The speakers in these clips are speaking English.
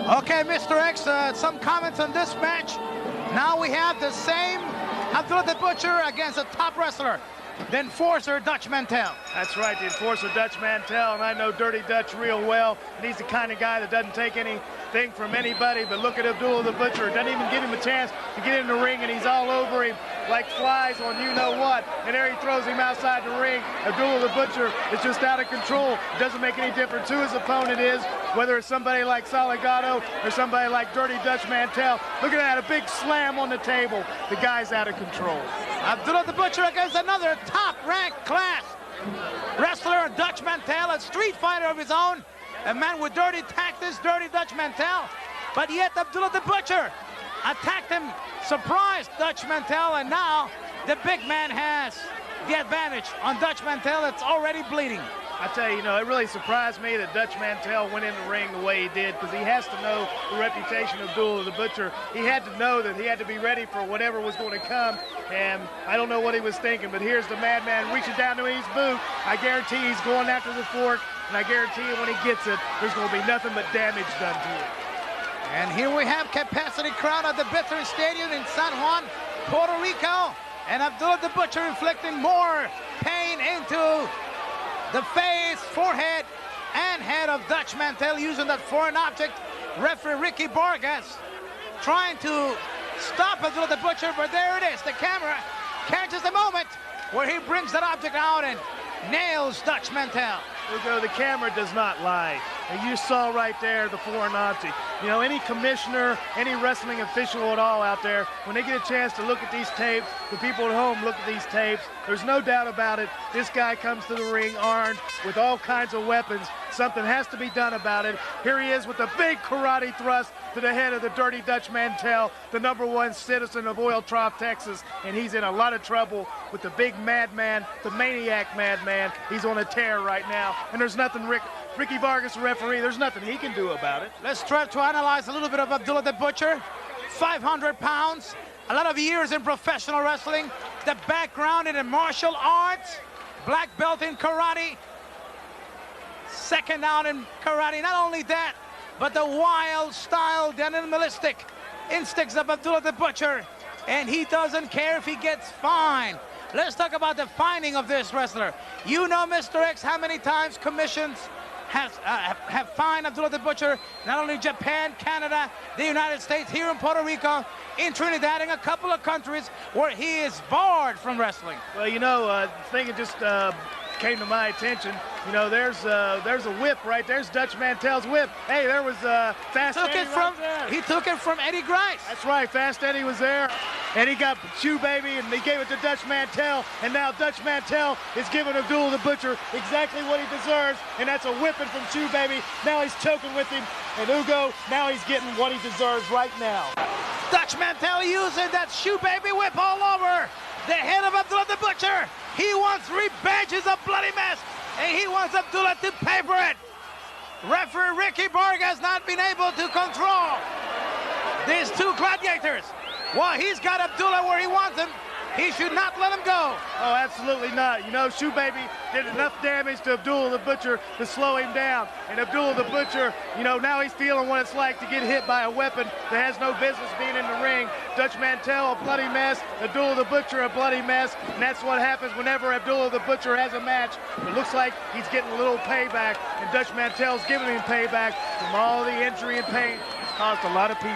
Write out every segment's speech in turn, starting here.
Okay, Mr. X, some comments on this match. Now we have the same Abdullah the Butcher against a top wrestler, the enforcer Dutch Mantell. That's right, the enforcer Dutch Mantell, and I know Dirty Dutch real well. And he's the kind of guy that doesn't take anything from anybody. But look at Abdullah the Butcher. Doesn't even give him a chance to get in the ring, and he's all over him like flies on you-know-what. And there he throws him outside the ring. Abdullah the Butcher is just out of control. It doesn't make any difference who his opponent is, whether it's somebody like Salgado or somebody like Dirty Dutch Mantell. Look at that, a big slam on the table. The guy's out of control. Abdullah the Butcher against another top-ranked class wrestler, Dutch Mantell, a street fighter of his own, a man with dirty tactics, Dirty Dutch Mantell. But yet Abdullah the Butcher attacked him, surprised Dutch Mantell, and now the big man has the advantage on Dutch Mantell. That's already bleeding. I tell you, it really surprised me that Dutch Mantell went in the ring the way he did, because he has to know the reputation of Abdullah the Butcher. He had to know that he had to be ready for whatever was going to come, and I don't know what he was thinking, but here's the madman reaching down to his boot. I guarantee he's going after the fork, and I guarantee you when he gets it, there's going to be nothing but damage done to it. And here we have capacity crowd at the Veterans Stadium in San Juan, Puerto Rico, and Abdullah the Butcher inflicting more pain into the face, forehead, and head of Dutch Mantell using that foreign object. Referee Ricky Vargas trying to stop Abdullah the Butcher, but there it is. The camera catches the moment where he brings that object out and nails Dutch Mantell. The camera does not lie. And you saw right there the foreign object. Any commissioner, any wrestling official at all out there, when they get a chance to look at these tapes, the people at home look at these tapes, there's no doubt about it. This guy comes to the ring armed with all kinds of weapons. Something has to be done about it. Here he is with a big karate thrust to the head of the Dirty Dutch Mantell, the #1 citizen of Oil Trough, Texas, and he's in a lot of trouble with the big madman, the maniac madman. He's on a tear right now, and there's nothing Ricky Vargas, the referee, there's nothing he can do about it. Let's try to analyze a little bit of Abdullah the Butcher. 500 pounds, a lot of years in professional wrestling, the background in the martial arts, black belt in karate, second down in karate. Not only that, but the wild style, the animalistic instincts of Abdullah the Butcher, and he doesn't care if he gets fined. Let's talk about the finding of this wrestler. Mr. X, how many times commissions have fined Abdullah the Butcher, not only Japan, Canada, the United States, here in Puerto Rico, in Trinidad, and a couple of countries where he is barred from wrestling. Well, the thing that just came to my attention, there's a whip right there's Dutch Mantell's whip. Hey, there was Fast Eddie right there. He took it from Eddie Grice. That's right, Fast Eddie was there, and he got Shoe Baby, and he gave it to Dutch Mantell, and now Dutch Mantell is giving Abdullah the Butcher exactly what he deserves, and that's a whipping from Shoe Baby. Now he's choking with him, and Hugo, now he's getting what he deserves right now. Dutch Mantell using that Shoe Baby whip all over the head of Abdullah the Butcher. He wants revenge. It's a bloody mess, and he wants Abdullah to pay for it. Referee Ricky Vargas not been able to control these two gladiators. While he's got Abdullah where he wants him, he should not let him go. Oh, absolutely not. Shoe Baby did enough damage to Abdullah the Butcher to slow him down. And Abdullah the Butcher, now he's feeling what it's like to get hit by a weapon that has no business being in the ring. Dutch Mantell, a bloody mess. Abdullah the Butcher, a bloody mess. And that's what happens whenever Abdullah the Butcher has a match. It looks like he's getting a little payback, and Dutch Mantell's giving him payback from all the injury and pain it's caused a lot of people.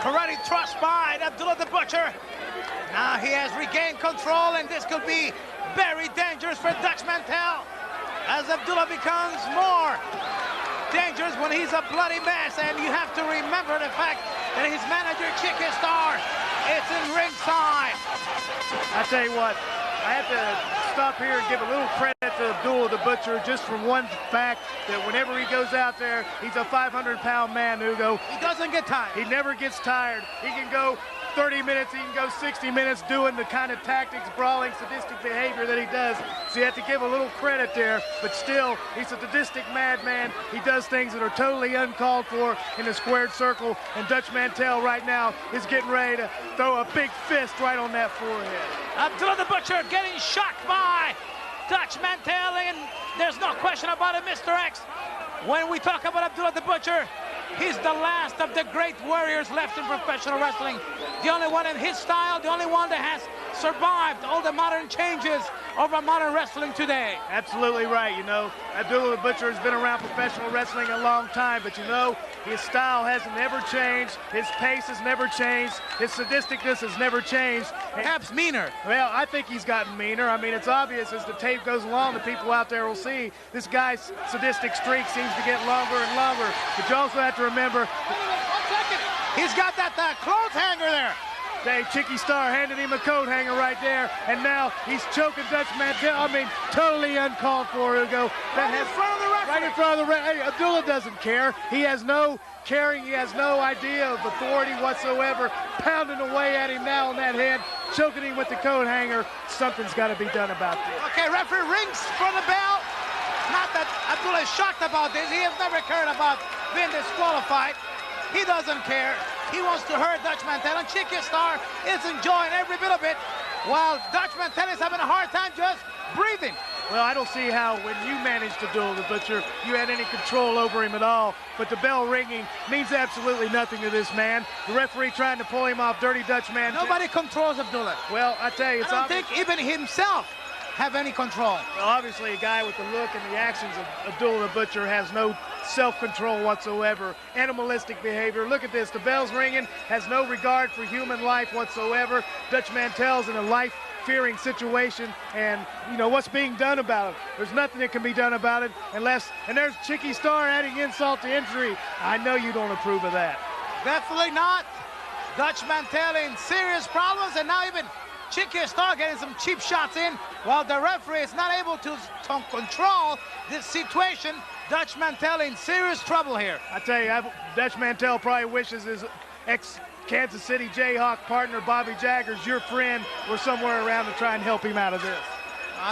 Karate thrust by Abdullah the Butcher. Now he has regained control, and this could be very dangerous for Dutch Mantell as Abdullah becomes more dangerous when he's a bloody mess. And you have to remember the fact that his manager, Chicky Star, is in ringside. I tell you what, I have to stop here and give a little credit to Abdullah the Butcher just from one fact, that whenever he goes out there, he's a 500-pound man, Hugo. He doesn't get tired. He never gets tired. He can go 30 minutes, he can go 60 minutes doing the kind of tactics, brawling, sadistic behavior that he does. So you have to give a little credit there, but still, he's a sadistic madman. He does things that are totally uncalled for in a squared circle, and Dutch Mantell right now is getting ready to throw a big fist right on that forehead. Abdullah the Butcher getting shocked by Dutch Mantell, and there's no question about it, Mr. X. When we talk about Abdullah the Butcher, he's the last of the great warriors left in professional wrestling. The only one in his style, the only one that has survived all the modern changes of our modern wrestling today. Absolutely right. You know, Abdullah the Butcher has been around professional wrestling a long time, but you know, his style hasn't ever changed. His pace has never changed. His sadisticness has never changed. Perhaps meaner. Well, I think he's gotten meaner. I mean, it's obvious as the tape goes along, the people out there will see this guy's sadistic streak seems to get longer and longer. But you also have to remember, he's got that clothes hanger there. Chicky Star handed him a coat hanger right there, and now he's choking Dutch Mantell. I mean, totally uncalled for, Hugo. Right in front of the referee. Right in front of the referee. Hey, Abdullah doesn't care. He has no caring. He has no idea of authority whatsoever. Pounding away at him now on that head, choking him with the coat hanger. Something's got to be done about this. Okay, referee rings for the bell. Not that Abdullah is shocked about this. He has never cared about being disqualified. He doesn't care. He wants to hurt Dutch Mantell, and Chicky Star is enjoying every bit of it, while Dutch Mantell is having a hard time just breathing. Well, I don't see how, when you managed to duel the Butcher, you had any control over him at all. But the bell ringing means absolutely nothing to this man. The referee trying to pull him off Dirty Dutch Mantell. Nobody controls Abdullah. Well, I tell you, I don't think even himself have any control. Well, obviously, a guy with the look and the actions of Abdullah the Butcher has no self-control whatsoever. Animalistic behavior. Look at this. The bell's ringing. Has no regard for human life whatsoever. Dutch Mantell's in a life-fearing situation, and you know what's being done about it. There's nothing that can be done about it unless. And there's Chicky Star adding insult to injury. I know you don't approve of that. Definitely not. Dutch Mantell in serious problems, and now even Chicky Star getting some cheap shots in, while the referee is not able to control this situation. Dutch Mantell in serious trouble here. I tell you, Dutch Mantell probably wishes his ex-Kansas City Jayhawk partner, Bobby Jaggers, your friend, were somewhere around to try and help him out of this.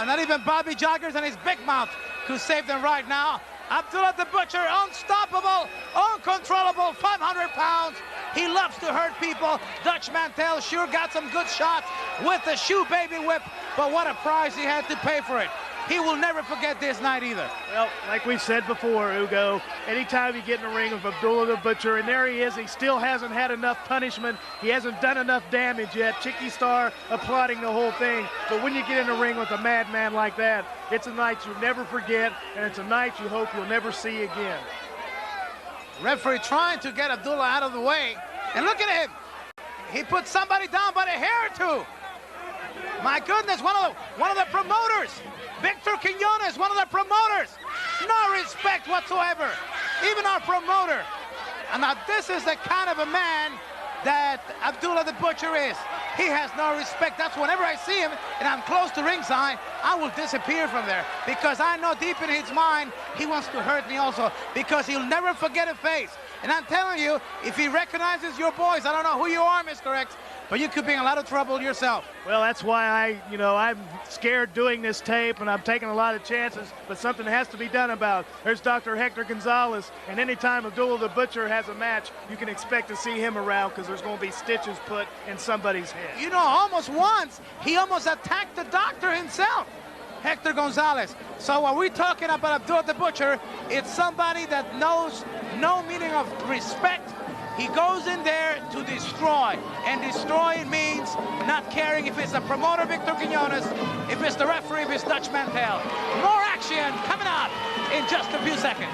Not even Bobby Jaggers and his big mouth could save them right now. Abdullah the Butcher, unstoppable, uncontrollable, 500 pounds. He loves to hurt people. Dutch Mantell sure got some good shots with the shoe baby whip, but what a price he had to pay for it. He will never forget this night either. Well, like we've said before, Hugo, anytime you get in the ring with Abdullah the Butcher, and there he is, he still hasn't had enough punishment. He hasn't done enough damage yet. Chicky Star applauding the whole thing. But when you get in the ring with a madman like that, it's a night you never forget, and it's a night you hope you'll never see again. Referee trying to get Abdullah out of the way. And look at him. He put somebody down by the hair or two. My goodness, one of the promoters. Victor Quiñones, one of the promoters. No respect whatsoever. Even our promoter. And now this is the kind of a man that Abdullah the Butcher is. He has no respect. That's whenever I see him and I'm close to ringside, I will disappear from there, because I know deep in his mind he wants to hurt me also, because he'll never forget a face. And I'm telling you, if he recognizes your boys, I don't know who you are, Mr. X, but you could be in a lot of trouble yourself. Well, that's why I'm scared doing this tape, and I'm taking a lot of chances, but something has to be done about it. There's Dr. Hector Gonzalez, and anytime Abdullah the Butcher has a match, you can expect to see him around, because there's going to be stitches put in somebody's head. You know, almost once, he almost attacked the doctor himself, Hector Gonzalez. So when we're talking about Abdullah the Butcher, it's somebody that knows no meaning of respect. He goes in there to destroy, and destroying means not caring if it's the promoter, Victor Quiñones, if it's the referee, if it's Dutch Mantell. More action coming up in just a few seconds.